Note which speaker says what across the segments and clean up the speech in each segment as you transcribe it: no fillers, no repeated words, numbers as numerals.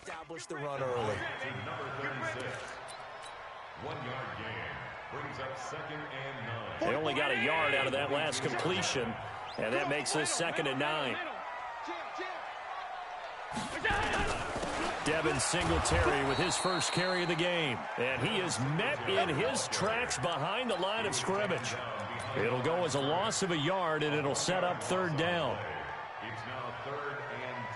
Speaker 1: establish the run early.
Speaker 2: Number 36. 1-yard gain. Brings up 2nd and 9.
Speaker 3: They only got a yard out of that last completion, and that makes this 2nd and 9. Devin Singletary with his first carry of the game. And he is met in his tracks behind the line of scrimmage. It'll go as a loss of a yard, and it'll set up 3rd down.
Speaker 2: It's now 3rd and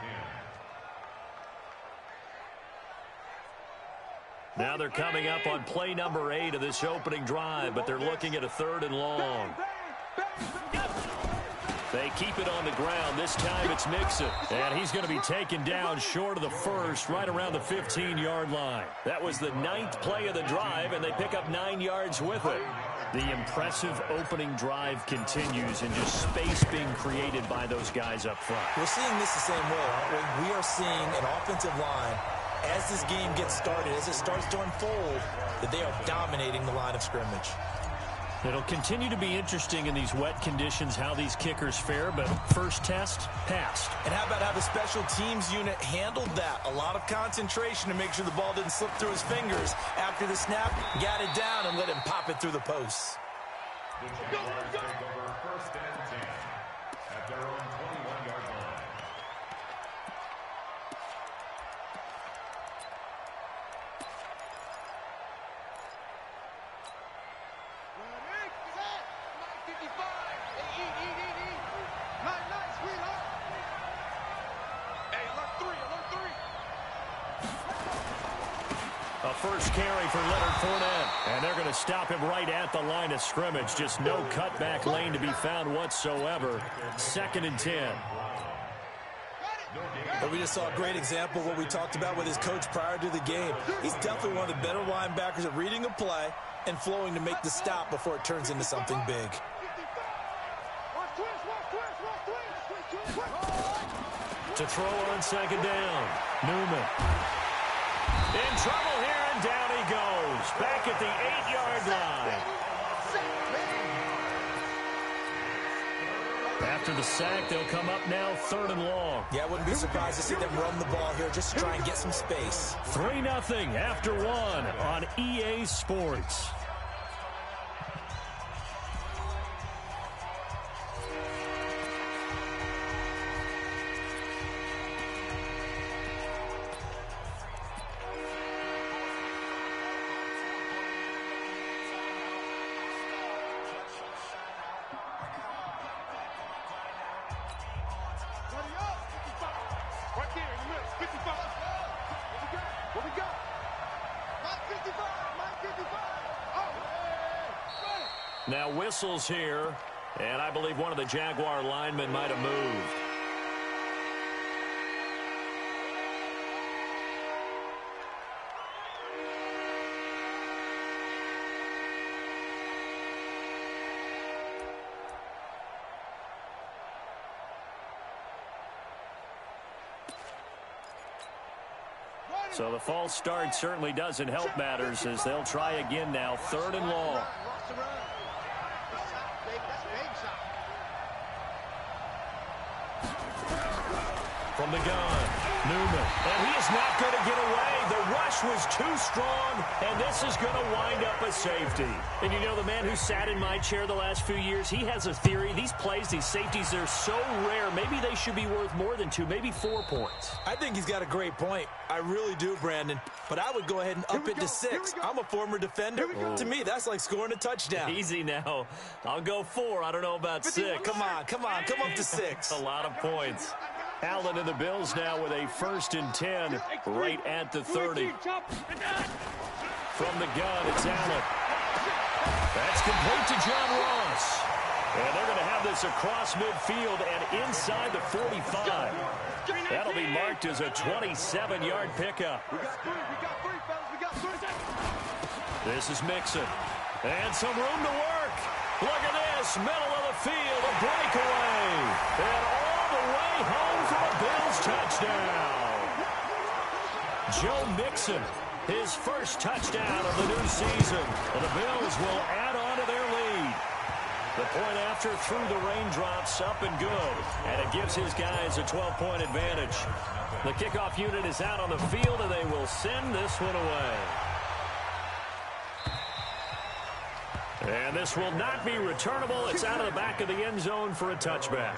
Speaker 2: 10.
Speaker 3: Now they're coming up on play number 8 of this opening drive, but they're looking at a 3rd and long. They keep it on the ground. This time it's Mixon. And he's going to be taken down short of the first, right around the 15-yard line. That was the 9th play of the drive, and they pick up 9 yards with it. The impressive opening drive continues, and just space being created by those guys up front.
Speaker 1: We're seeing this the same way, aren't we? We are seeing an offensive line, as this game gets started, as it starts to unfold, that they are dominating the line of scrimmage.
Speaker 3: It'll continue to be interesting in these wet conditions how these kickers fare, but first test, passed.
Speaker 1: And how about how the special teams unit handled that? A lot of concentration to make sure the ball didn't slip through his fingers. After the snap, got it down and let him pop it through the posts.
Speaker 2: The Jaguars take over 1st and 10 at their own 21-yard line.
Speaker 3: A first carry for Leonard Fournette. And they're going to stop him right at the line of scrimmage. Just no cutback lane to be found whatsoever. 2nd and 10.
Speaker 1: But we just saw a great example of what we talked about with his coach prior to the game. He's definitely one of the better linebackers at reading a play and flowing to make the stop before it turns into something big.
Speaker 3: To throw on 2nd down. Newman. In trouble here, and down he goes. Back at the 8-yard line. After the sack, they'll come up now 3rd and long.
Speaker 1: Yeah, I wouldn't be surprised to see them run the ball here just to try and get some space.
Speaker 3: 3-0 after 1 on EA Sports. Now whistles here, and I believe one of the Jaguar linemen might have moved. So the false start certainly doesn't help matters as they'll try again now, 3rd and long. From the gun, Newman. And he is not going to get away. The rush was too strong, and this is going to wind up a safety. And you know, the man who sat in my chair the last few years, he has a theory. These plays, these safeties, they're so rare. Maybe they should be worth more than 2, maybe 4 points.
Speaker 1: I think he's got a great point. I really do, Brandon. But I would go ahead and up it to 6. I'm a former defender. To me, that's like scoring a touchdown.
Speaker 3: Easy now. I'll go 4. I don't know about 6.
Speaker 1: Come on. Come up to 6.
Speaker 3: A lot of points. Allen and the Bills now with a 1st and 10 right at the 30. From the gun, it's Allen. That's complete to John Ross. And they're going to have this across midfield and inside the 45. That'll be marked as a 27-yard pickup. This is Mixon. And some room to work. Look at this. Middle of the field, a breakaway. And all the way home for a Bills touchdown. Joe Mixon, his first touchdown of the new season. And the Bills will add on to their lead. The point after through the raindrops, up and good. And it gives his guys a 12-point advantage. The kickoff unit is out on the field, and they will send this one away. And this will not be returnable. It's out of the back of the end zone for a touchback.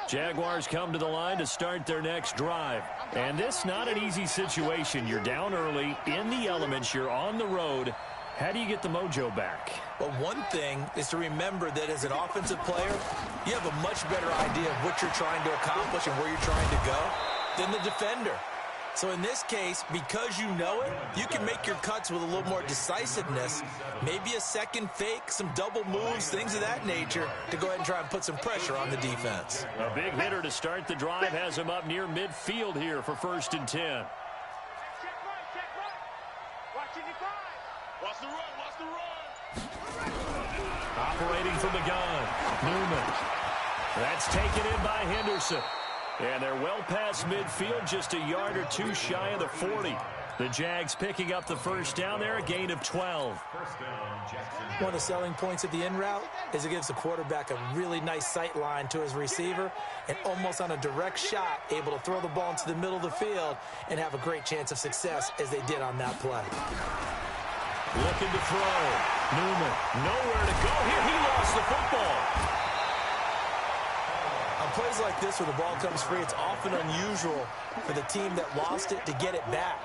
Speaker 3: Jaguars come to the line to start their next drive. And this not an easy situation. You're down early, in the elements, you're on the road. How do you get the mojo back?
Speaker 1: Well, one thing is to remember that as an offensive player, you have a much better idea of what you're trying to accomplish and where you're trying to go than the defender. So in this case, because you know it, you can make your cuts with a little more decisiveness, maybe a second fake, some double moves, things of that nature, to go ahead and try and put some pressure on the defense.
Speaker 3: A big hitter to start the drive has him up near midfield here for 1st and 10. Operating from the gun, Newman. That's taken in by Henderson. And they're well past midfield, just a yard or two shy of the 40. The Jags picking up the first down there, a gain of 12.
Speaker 1: One of the selling points of the in route is it gives the quarterback a really nice sight line to his receiver and almost on a direct shot able to throw the ball into the middle of the field and have a great chance of success as they did on that play.
Speaker 3: Looking to throw. Newman, nowhere to go here. He lost the football.
Speaker 1: On plays like this where the ball comes free, it's often unusual for the team that lost it to get it back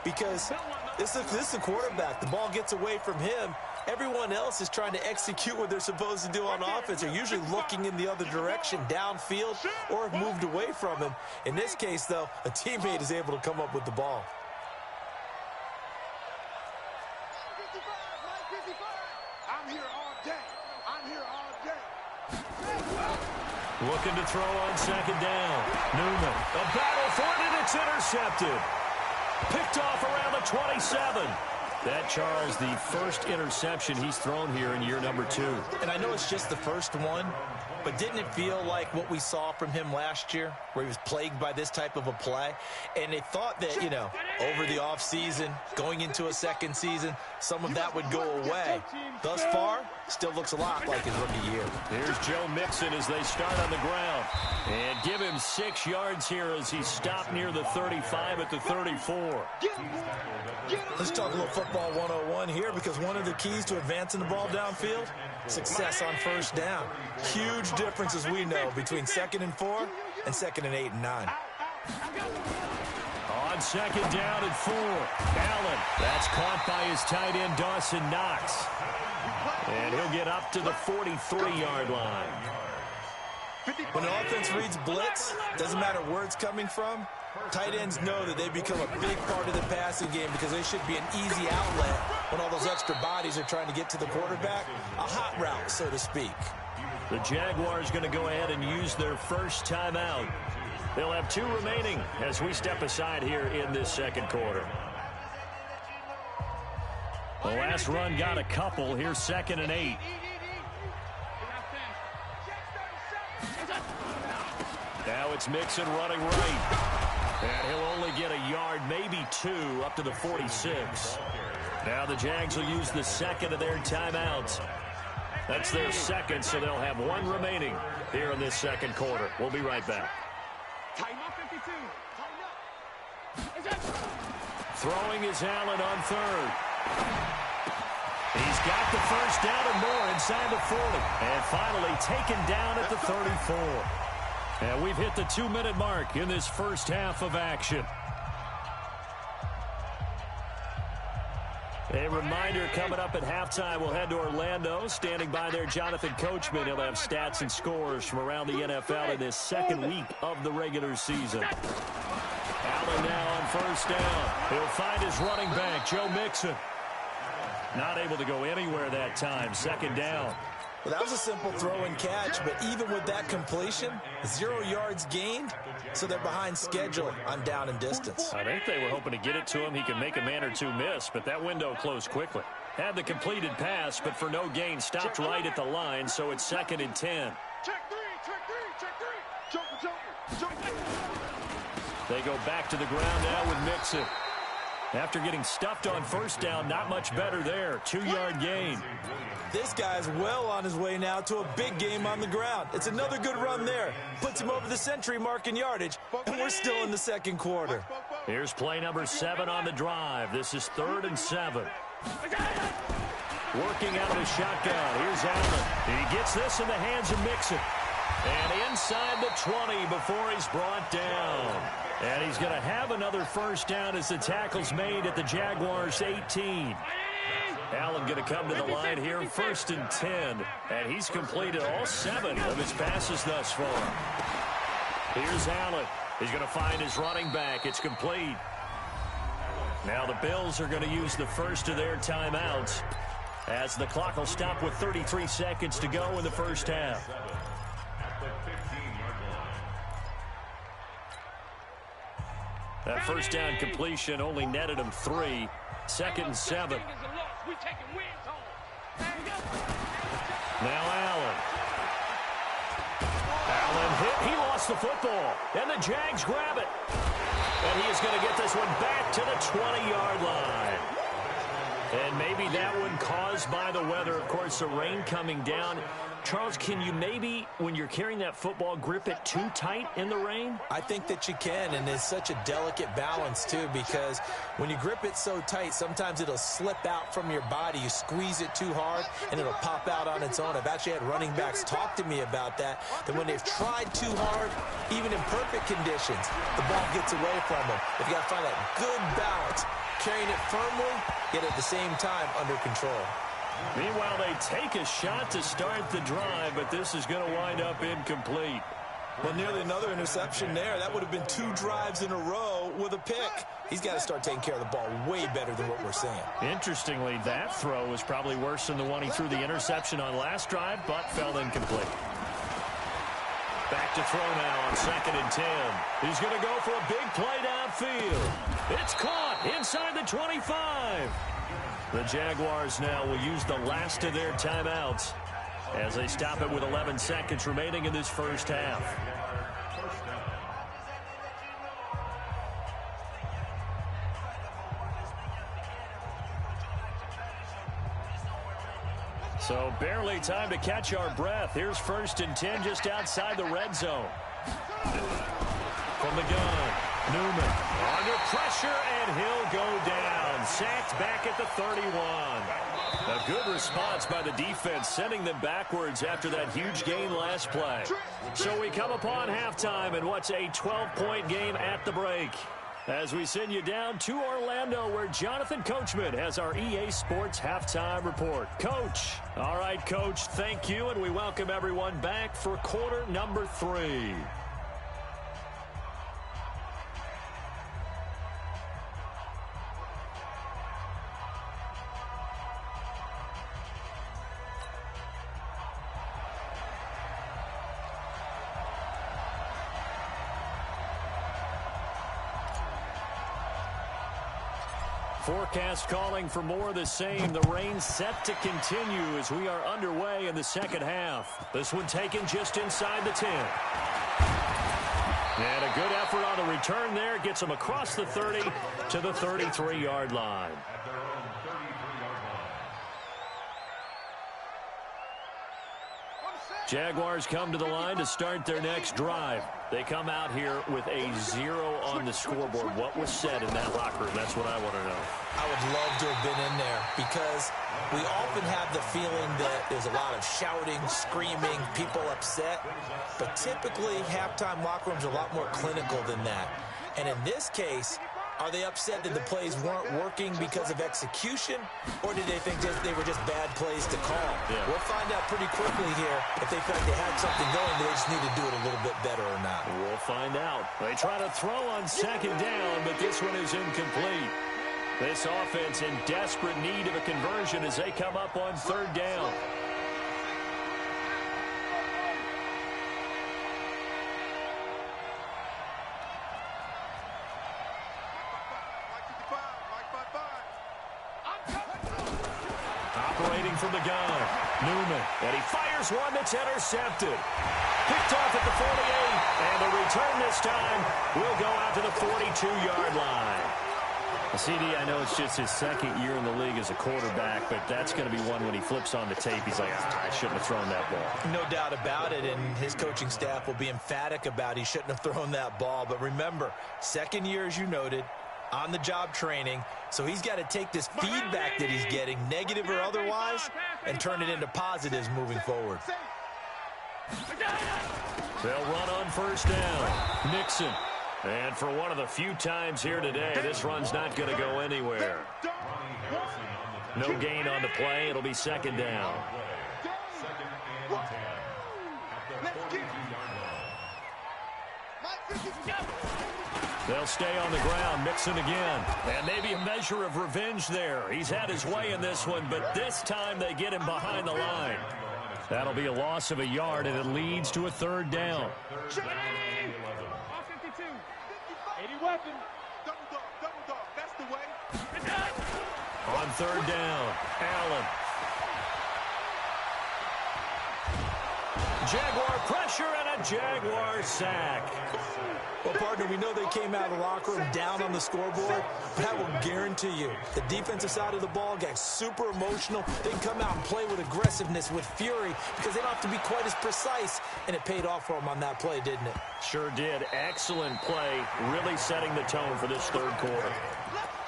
Speaker 1: because this is the quarterback. The ball gets away from him. Everyone else is trying to execute what they're supposed to do on offense. They're usually looking in the other direction, downfield, or have moved away from him. In this case, though, a teammate is able to come up with the ball.
Speaker 3: Looking to throw on 2nd down. Newman, a battle for it, and it's intercepted. Picked off around the 27. That, Charles, the first interception he's thrown here in year number 2.
Speaker 1: And I know it's just the first one, but didn't it feel like what we saw from him last year, where he was plagued by this type of a play? And they thought that, you know, over the offseason, going into a second season, some of that would go away. Thus far, still looks a lot like his rookie year.
Speaker 3: Here's Joe Mixon as they start on the ground. And give him 6 yards here as he stopped near the 35 at the 34.
Speaker 1: Let's talk a little football 101 here, because one of the keys to advancing the ball downfield, success on first down. Huge difference, as we know, between 2nd and 4 and 2nd and 8 and 9.
Speaker 3: On 2nd down and 4, Allen. That's caught by his tight end, Dawson Knox. And he'll get up to the 43-yard line.
Speaker 1: When an offense reads blitz, doesn't matter where it's coming from, tight ends know that they become a big part of the passing game because they should be an easy outlet when all those extra bodies are trying to get to the quarterback. A hot route, so to speak.
Speaker 3: The Jaguars going to go ahead and use their first timeout. They'll have 2 remaining as we step aside here in this second quarter. The last run got a couple. Here's 2nd and 8. Now it's Mixon running right. And he'll only get a yard, maybe 2, up to the 46. Now the Jags will use the second of their timeouts. That's their second, so they'll have 1 remaining here in this second quarter. We'll be right back. Throwing is Allen on 3rd. He's got the first down and more inside the 40. And finally taken down at the 34. And we've hit the 2-minute mark in this first half of action. A reminder, coming up at halftime, we'll head to Orlando. Standing by there, Jonathan Coachman. He'll have stats and scores from around the NFL in this second week of the regular season. Allen now on first down. He'll find his running back, Joe Mixon. Not able to go anywhere that time. 2nd down.
Speaker 1: Well, that was a simple throw and catch, but even with that completion, 0 yards gained, so they're behind schedule on down and distance.
Speaker 3: I think they were hoping to get it to him. He could make a man or 2 miss, but that window closed quickly. Had the completed pass, but for no gain, stopped right at the line, so it's 2nd and 10. They go back to the ground now with Mixon. After getting stuffed on first down, not much better there. 2-yard gain.
Speaker 1: This guy's well on his way now to a big game on the ground. It's another good run there. Puts him over the century mark in yardage, and we're still in the second quarter.
Speaker 3: Here's play number 7 on the drive. This is 3rd and 7. Working out of the shotgun. Here's Allen. He gets this in the hands of Mixon. And inside the 20 before he's brought down. And he's going to have another first down as the tackle's made at the Jaguars' 18. Allen going to come to the line here, 1st and 10. And he's completed all 7 of his passes thus far. Here's Allen. He's going to find his running back. It's complete. Now the Bills are going to use the first of their timeouts as the clock will stop with 33 seconds to go in the first half. That first down completion only netted him 3. 2nd and 7. Now Allen. Allen hit. He lost the football. And the Jags grab it. And he is going to get this one back to the 20-yard line. And maybe that one caused by the weather. Of course, the rain coming down. Charles, can you maybe, when you're carrying that football, grip it too tight in the rain?
Speaker 1: I think that you can, and it's such a delicate balance, too, because when you grip it so tight, sometimes it'll slip out from your body. You squeeze it too hard, and it'll pop out on its own. I've actually had running backs talk to me about that when they've tried too hard, even in perfect conditions, the ball gets away from them. If you got to find that good balance, carrying it firmly, yet at the same time under control.
Speaker 3: Meanwhile, they take a shot to start the drive, but this is going to wind up incomplete.
Speaker 1: Well, nearly another interception there. That would have been 2 drives in a row with a pick. He's got to start taking care of the ball way better than what we're seeing.
Speaker 3: Interestingly, that throw was probably worse than the one he threw the interception on last drive, but fell incomplete. Back to throw now on 2nd and 10. He's going to go for a big play downfield. It's caught inside the 25. The Jaguars now will use the last of their timeouts as they stop it with 11 seconds remaining in this first half. So barely time to catch our breath. Here's 1st and 10 just outside the red zone. From the gun, Newman under pressure, and he'll go down. Sacked back at the 31. A good response by the defense, sending them backwards after that huge gain last play. So we come upon halftime in what's a 12-point game at the break, as we send you down to Orlando, where Jonathan Coachman has our EA Sports Halftime Report. Coach. All right, Coach, thank you, and we welcome everyone back for quarter number 3. Forecast calling for more of the same. The rain set to continue as we are underway in the second half. This one taken just inside the 10. And a good effort on the return there. Gets them across the 30 to the 33-yard line. Jaguars come to the line to start their next drive. They come out here with a 0 on the scoreboard. What was said in that locker room? That's what I want to know.
Speaker 1: I would love to have been in there because we often have the feeling that there's a lot of shouting, screaming, people upset. But typically, halftime locker rooms are a lot more clinical than that. And in this case, are they upset that the plays weren't working because of execution, or did they think they were just bad plays to call?
Speaker 3: Yeah.
Speaker 1: We'll find out pretty quickly here if they felt they had something going, but they just need to do it a little bit better or not.
Speaker 3: We'll find out. They try to throw on 2nd down, but this one is incomplete. This offense in desperate need of a conversion as they come up on 3rd down. Operating from the gun. Newman, and he fires one that's intercepted. Picked off at the 48, and the return this time will go out to the 42-yard line. CD, I know it's just his second year in the league as a quarterback, but that's going to be one when he flips on the tape. He's like, I shouldn't have thrown that ball.
Speaker 1: No doubt about it, and his coaching staff will be emphatic about he shouldn't have thrown that ball. But remember, second year, as you noted, on-the-job training, so he's got to take this feedback that he's getting, negative or otherwise, and turn it into positives moving forward.
Speaker 3: They'll run on first down. Nixon. And for one of the few times here today, this run's not going to go anywhere. No gain on the play. It'll be second down. They'll stay on the ground. Mixon again. And maybe a measure of revenge there. He's had his way in this one, but this time they get him behind the line. That'll be a loss of a yard, and it leads to a third down.
Speaker 4: 80 weapon. Double dog. That's the way.
Speaker 3: On third down, Allen. Jaguar pressure and a Jaguar sack.
Speaker 1: Well, partner, we know they came out of the locker room down on the scoreboard, but I will guarantee you the defensive side of the ball got super emotional. They can come out and play with aggressiveness, with fury, because they don't have to be quite as precise, and it paid off for them on that play, didn't it?
Speaker 3: Sure did. Excellent play, really setting the tone for this third quarter.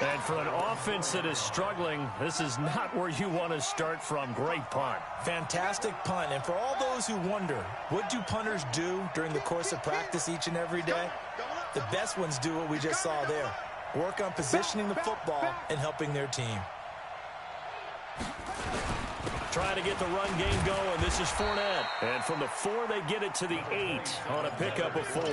Speaker 3: And for an offense that is struggling, this is not where you want to start from. Great punt.
Speaker 1: Fantastic punt. And for all those who wonder, what do punters do during the course of practice each and every day? The best ones do what we just saw there. Work on positioning the football and helping their team.
Speaker 3: Trying to get the run game going. This is Fournette. And from the 4, they get it to the 8 on a pickup of 4.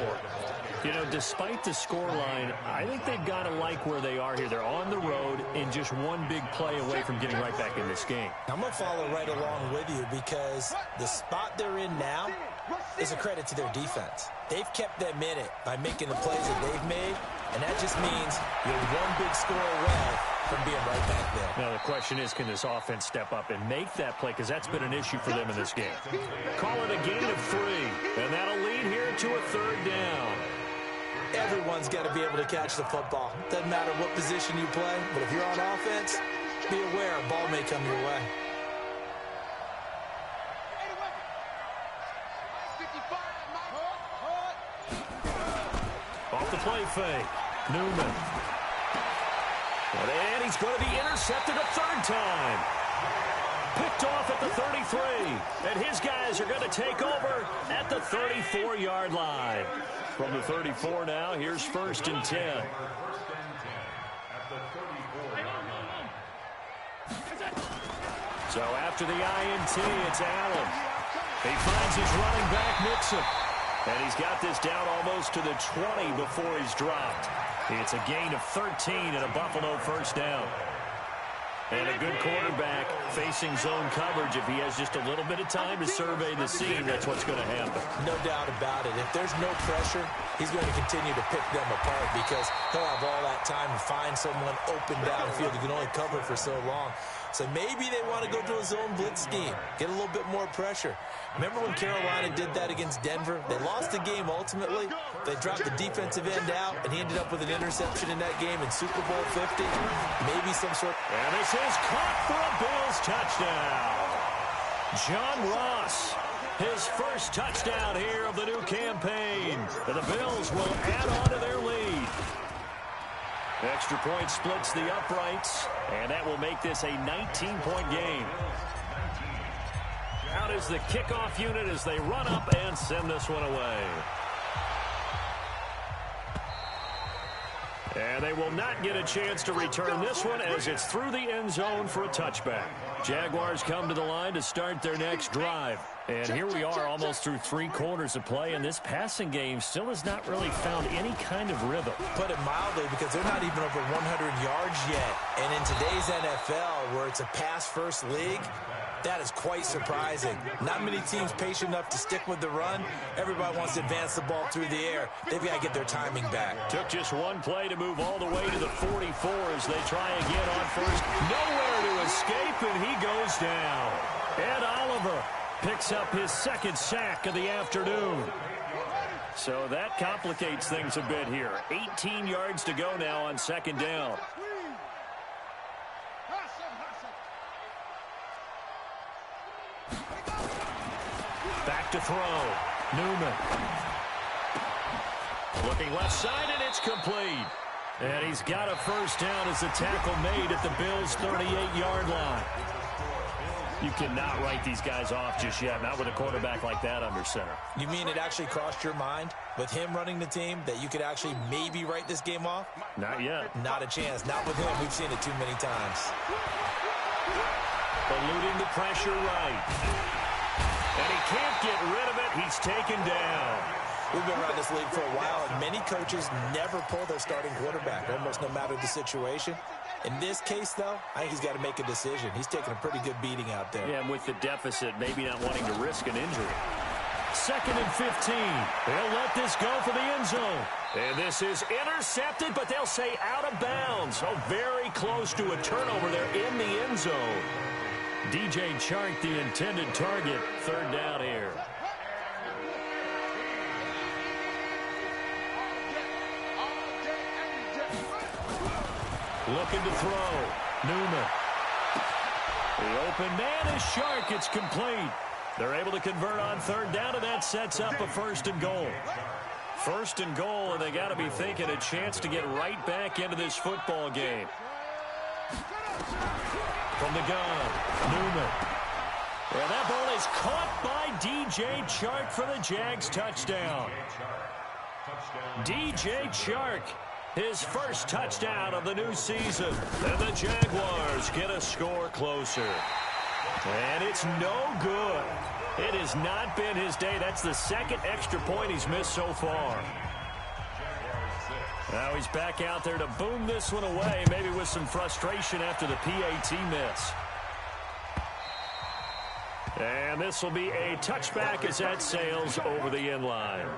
Speaker 3: You know, despite the scoreline, I think they've got to like where they are here. They're on the road and just one big play away from getting right back in this game.
Speaker 1: I'm going to follow right along with you because the spot they're in now is a credit to their defense. They've kept them in it by making the plays that they've made, and that just means you're one big score away from being right back there.
Speaker 3: Now the question is, can this offense step up and make that play? Because that's been an issue for them in this game. Call it a gain of 3, and that'll lead here to a third down.
Speaker 1: Everyone's got to be able to catch the football. Doesn't matter what position you play, but if you're on offense, be aware a ball may come your way.
Speaker 3: Off the play fake. Newman. And he's going to be intercepted a third time. Picked off at the 33. And his guys are going to take over at the 34-yard line. From the 34 now, here's 1st and 10. So after the INT, it's Allen. He finds his running back, Nixon. And he's got this down almost to the 20 before he's dropped. It's a gain of 13 and a Buffalo first down. And a good quarterback facing zone coverage. If he has just a little bit of time to survey the scene, that's what's going to happen.
Speaker 1: No doubt about it. If there's no pressure, he's going to continue to pick them apart because he'll have all that time to find someone open downfield who can only cover for so long. So maybe they want to go to a zone blitz scheme, get a little bit more pressure. Remember when Carolina did that against Denver? They lost the game ultimately. They dropped the defensive end out, and he ended up with an interception in that game in Super Bowl 50. Maybe some sort.
Speaker 3: And this is caught for a Bills touchdown. John Ross, his first touchdown here of the new campaign. And the Bills will add on to their lead. Extra point splits the uprights, and that will make this a 19-point game. Out is the kickoff unit as they run up and send this one away. And they will not get a chance to return this one as it's through the end zone for a touchback. Jaguars come to the line to start their next drive. And here we are almost through 3 quarters of play, and this passing game still has not really found any kind of rhythm.
Speaker 1: Put it mildly, because they're not even over 100 yards yet. And in today's NFL, where it's a pass-first league, that is quite surprising. Not many teams patient enough to stick with the run. Everybody wants to advance the ball through the air. They've got to get their timing back.
Speaker 3: Took just one play to move all the way to the 44 as they try again on first. Nowhere to escape, and he goes down. Ed Oliver picks up his second sack of the afternoon. So that complicates things a bit here. 18 yards to go now on second down. Back to throw. Newman. Looking left side, and it's complete. And he's got a first down as the tackle made at the Bills' 38-yard line. You cannot write these guys off just yet, not with a quarterback like that under center.
Speaker 1: You mean it actually crossed your mind with him running the team that you could actually maybe write this game off?
Speaker 3: Not yet.
Speaker 1: Not a chance. Not with him. We've seen it too many times.
Speaker 3: Eluding the pressure right. And he can't get rid of it. He's taken down.
Speaker 1: We've been around this league for a while, and many coaches never pull their starting quarterback, almost no matter the situation. In this case, though, I think he's got to make a decision. He's taking a pretty good beating out there.
Speaker 3: Yeah, and with the deficit, maybe not wanting to risk an injury. 2nd and 15. They'll let this go for the end zone. And this is intercepted, but they'll say out of bounds. Oh, very close to a turnover there in the end zone. DJ Chark, the intended target. 3rd down here. Looking to throw. Newman. The open man is Chark. It's complete. They're able to convert on 3rd down, and that sets up a 1st and goal. 1st and goal, and they got to be thinking a chance to get right back into this football game. From the gun, Newman. And that ball is caught by DJ Chark for the Jags touchdown. DJ Chark. His first touchdown of the new season. And the Jaguars get a score closer. And it's no good. It has not been his day. That's the 2nd extra point he's missed so far. Now he's back out there to boom this one away, maybe with some frustration after the PAT miss. And this will be a touchback as that sails over the end line.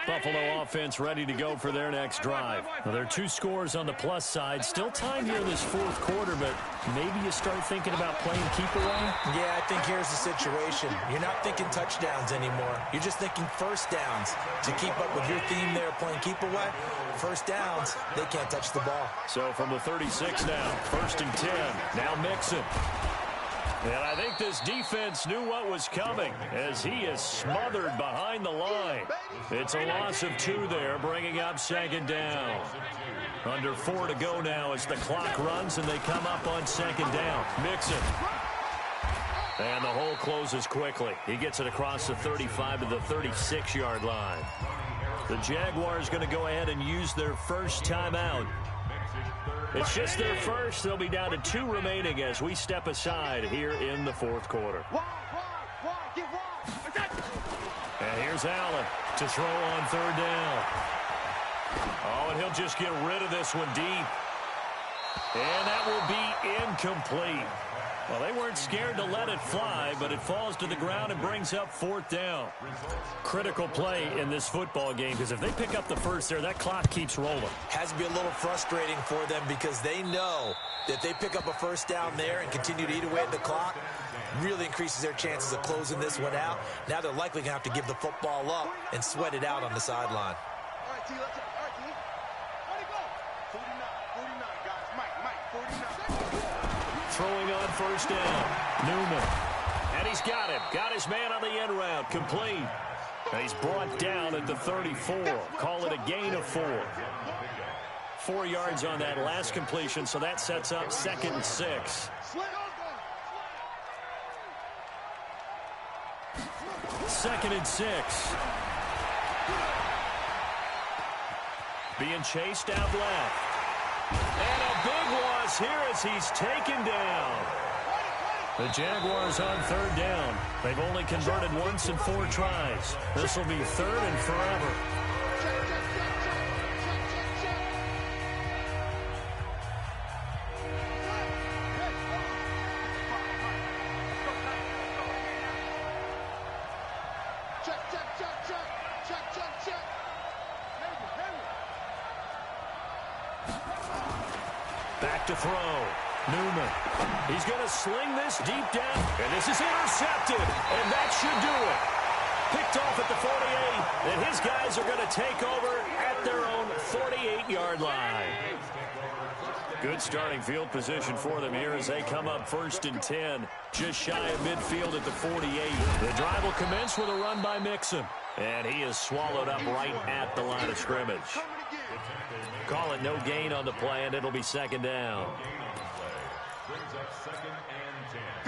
Speaker 3: Buffalo offense ready to go for their next drive. Now, there are 2 scores on the plus side. Still time here in this 4th quarter, but maybe you start thinking about playing keep away?
Speaker 1: Yeah, I think here's the situation. You're not thinking touchdowns anymore. You're just thinking first downs. To keep up with your theme there, playing keep away, first downs, they can't touch the ball.
Speaker 3: So from the 36 now, 1st and 10. Now Mixon. And I think this defense knew what was coming as he is smothered behind the line. It's a loss of 2 there, bringing up 2nd down. Under 4 to go now as the clock runs and they come up on 2nd down. Mixon. And the hole closes quickly. He gets it across the 35 to the 36-yard line. The Jaguars going to go ahead and use their first timeout. It's just their first. They'll be down to 2 remaining as we step aside here in the 4th quarter. And here's Allen to throw on 3rd down. Oh, and he'll just get rid of this one deep. And that will be incomplete. Well, they weren't scared to let it fly, but it falls to the ground and brings up 4th down. Critical play in this football game, because if they pick up the first there, that clock keeps rolling.
Speaker 1: Has to be a little frustrating for them because they know that they pick up a first down there and continue to eat away at the clock, really increases their chances of closing this one out. Now they're likely going to have to give the football up and sweat it out on the sideline.
Speaker 4: All right, T, let's go. Let it go. 49, guys. Mike, 49.
Speaker 3: Throwing on 1st down. Newman. And he's got him. Got his man on the end round. Complete. And he's brought down at the 34. Call it a gain of 4. 4 yards on that last completion, so that sets up 2nd and 6. 2nd and 6. Being chased out left. And a big loss here as he's taken down. The Jaguars on 3rd down. They've only converted once in 4 tries. This will be 3rd and forever. back to throw. Newman. He's going to sling this deep down, and this is intercepted, and that should do it. Picked off at the 48, and his guys are going to take over at their own 48-yard line. Good starting field position for them here as they come up 1st and 10, just shy of midfield at the 48. The drive will commence with a run by Mixon, and he is swallowed up right at the line of scrimmage. Call it no gain on the play, and it'll be 2nd down.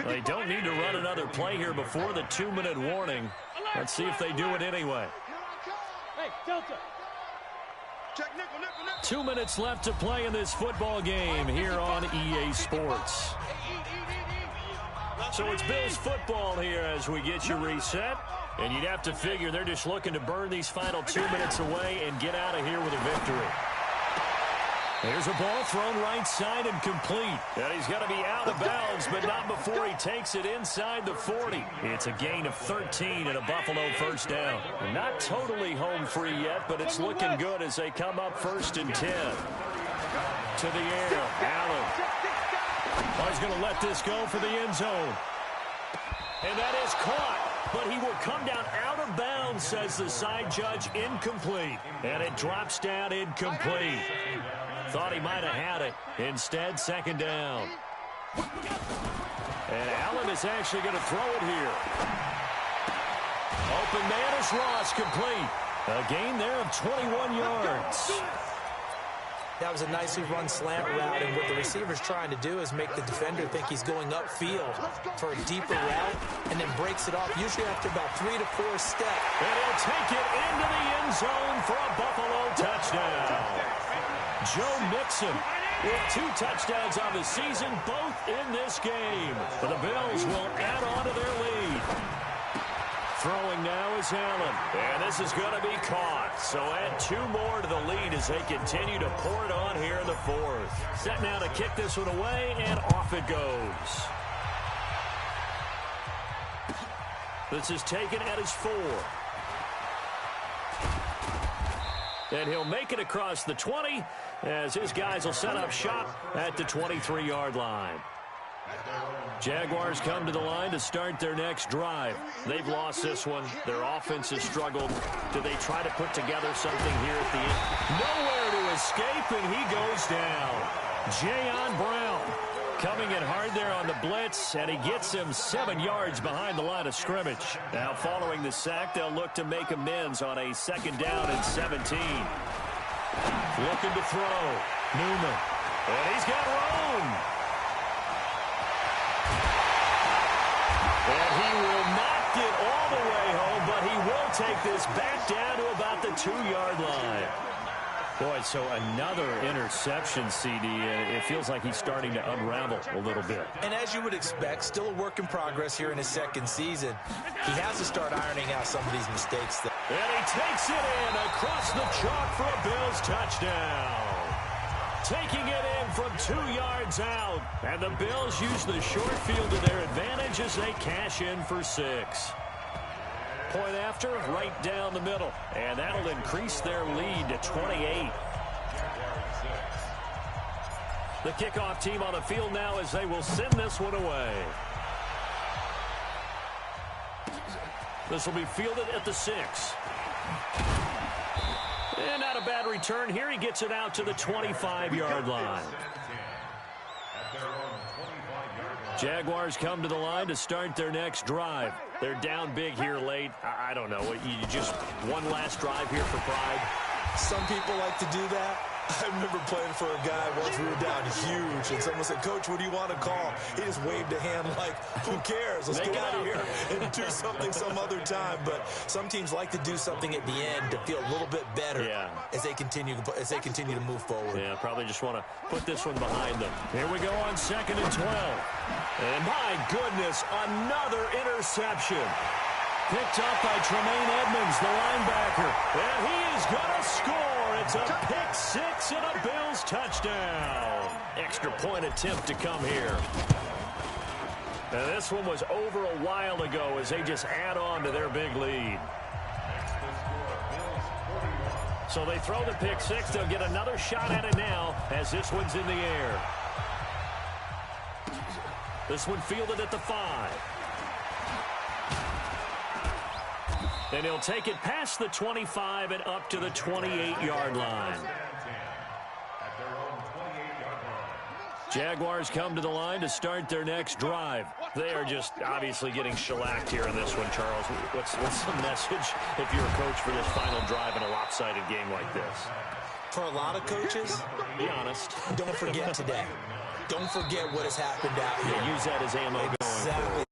Speaker 3: They don't need to run another play here before the 2-minute warning. Let's see if they do it anyway.
Speaker 4: Hey, Delta.
Speaker 3: 2 minutes left to play in this football game here on EA Sports. So it's Bills football here as we get you reset. And you'd have to figure they're just looking to burn these final 2 minutes away and get out of here with a victory. There's a ball thrown right side and complete. And he's going to be out of bounds, but not before he takes it inside the 40. It's a gain of 13 and a Buffalo first down. Not totally home free yet, but it's looking good as they come up 1st and 10. To the air, Allen. Oh, he's going to let this go for the end zone. And that is caught, but he will come down out of bounds, says the side judge, incomplete. And it drops down incomplete. Thought he might have had it. Instead, 2nd down. And Allen is actually going to throw it here. Open man is Ross, complete. A gain there of 21 yards.
Speaker 1: That was a nicely run slant route, and what the receiver's trying to do is make the defender think he's going upfield for a deeper route, and then breaks it off, usually after about 3 to 4 steps.
Speaker 3: And he'll take it into the end zone for a Buffalo touchdown. Joe Mixon with 2 touchdowns on the season, both in this game. But the Bills will add on to their lead. Throwing now is Allen, and this is going to be caught. So add 2 more to the lead as they continue to pour it on here in the 4th. Set now to kick this one away, and off it goes. This is taken at his 4. And he'll make it across the 20 as his guys will set up shop at the 23-yard line. Jaguars come to the line to start their next drive. They've lost this one. Their offense has struggled. Do they try to put together something here at the end? Nowhere to escape, and he goes down. Jayon Brown coming in hard there on the blitz, and he gets him 7 yards behind the line of scrimmage. Now following the sack, they'll look to make amends on a 2nd down and 17. Looking to throw. Newman. And he's got room. And he will not get all the way home, but he will take this back down to about the 2-yard line. Boy, so another interception, CD. It feels like he's starting to unravel a little bit.
Speaker 1: And as you would expect, still a work in progress here in his 2nd season. He has to start ironing out some of these mistakes.
Speaker 3: And he takes it in across the chalk for a Bills touchdown. Taking it in from 2 yards out. And the Bills use the short field to their advantage as they cash in for 6. Point after, right down the middle. And that'll increase their lead to 28. The kickoff team on the field now as they will send this one away. This will be fielded at the 6. And not a bad return here. He gets it out to the 25-yard line. Jaguars come to the line to start their next drive. They're down big here late. I don't know. You just one last drive here for pride.
Speaker 1: Some people like to do that. I remember playing for a guy once. We were down huge, and someone said, "Coach, what do you want to call?" He just waved a hand like, "Who cares? Let's get out of here and do something some other time." But some teams like to do something at the end to feel a little bit better as they continue to move forward.
Speaker 3: Yeah, probably just want to put this one behind them. Here we go on 2nd and 12. And my goodness, another interception. Picked up by Tremaine Edmonds, the linebacker. And he is going to score. It's a pick 6 and a Bills touchdown. Extra point attempt to come here. And this one was over a while ago as they just add on to their big lead. So they throw the pick 6. They'll get another shot at it now as this one's in the air. This one fielded at the 5. And he'll take it past the 25 and up to the 28-yard line. Jaguars come to the line to start their next drive. They are just obviously getting shellacked here in this one, Charles. What's the message if you're a coach for this final drive in a lopsided game like this?
Speaker 1: For a lot of coaches,
Speaker 3: be honest.
Speaker 1: Don't forget today. Don't forget what has happened out here.
Speaker 3: Yeah, use that as ammo going forward.